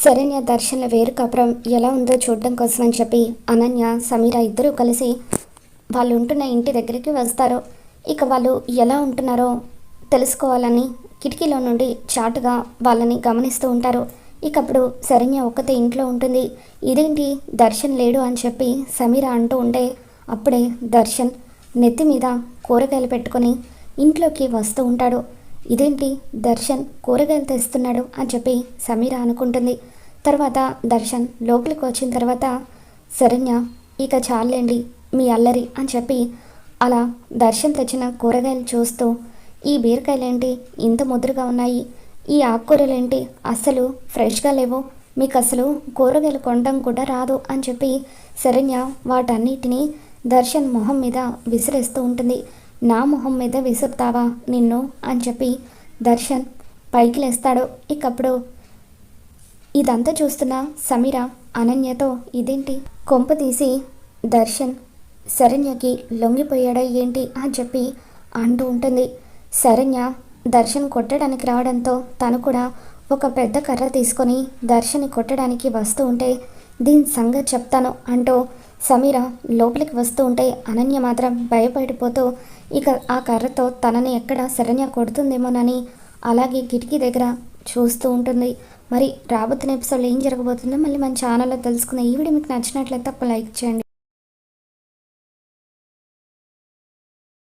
శరణ్య దర్శన్ల వేరు కాపురం ఎలా ఉందో చూడడం కోసం అని చెప్పి అనన్య సమీర ఇద్దరూ కలిసి వాళ్ళు ఉంటున్న ఇంటి దగ్గరికి వస్తారు. ఇక వాళ్ళు ఎలా ఉంటున్నారో తెలుసుకోవాలని కిటికీలో నుండి చాటుగా వాళ్ళని గమనిస్తూ ఉంటారు. ఇక అప్పుడు శరణ్య ఒక్కతే ఇంట్లో ఉంటుంది. ఇదేంటి దర్శన్ లేడు అని చెప్పి సమీర అంటూ ఉంటే అప్పుడే దర్శన్ నెత్తి మీద కూరగాయలు పెట్టుకొని ఇంట్లోకి వస్తూ ఉంటాడు. ఇదేంటి దర్శన్ కూరగాయలు తెస్తున్నాడు అని చెప్పి సమీర అనుకుంటుంది. తర్వాత దర్శన్ లోపలికి వచ్చిన తర్వాత శరణ్య ఇక చాలండి మీ అల్లరి అని చెప్పి అలా దర్శన్ తెచ్చిన కూరగాయలు చూస్తూ ఈ బీరకాయలేంటి ఇంత ముదురుగా ఉన్నాయి, ఈ ఆకుకూరలేంటి అస్సలు ఫ్రెష్గా లేవు, మీకు అసలు కూరగాయలు కొనడం కూడా రాదు అని చెప్పి శరణ్య వాటన్నిటినీ దర్శన్ మొహం మీద విసిరేస్తూ ఉంటుంది. నా మొహం మీద విసురుతావా నిన్ను అని చెప్పి దర్శన్ పైకి లేస్తాడు. ఇకప్పుడు ఇదంతా చూస్తున్న సమీర అనన్యతో ఇదేంటి కొంప తీసి దర్శన్ శరణ్యకి లొంగిపోయాడా ఏంటి అని చెప్పి అంటూ ఉంటుంది. శరణ్య దర్శన్ కొట్టడానికి రావడంతో తను కూడా ఒక పెద్ద కర్ర తీసుకొని దర్శన్ని కొట్టడానికి వస్తూ ఉంటే దీని సంగతి చెప్తాను అంటూ సమీర లోపలికి వస్తూ ఉంటే అనన్య మాత్రం భయపడిపోతూ ఇక ఆ కర్రతో తనని ఎక్కడ శరణ్య కొడుతుందేమోనని అలాగే కిటికీ దగ్గర చూస్తూ ఉంటుంది. మరి రాబోతున్న ఎపిసోడ్లో ఏం జరగబోతుందో మళ్ళీ మన ఛానల్లో తెలుసుకుందాం. ఈ వీడియో మీకు నచ్చినట్లయితే తప్ప లైక్ చేయండి.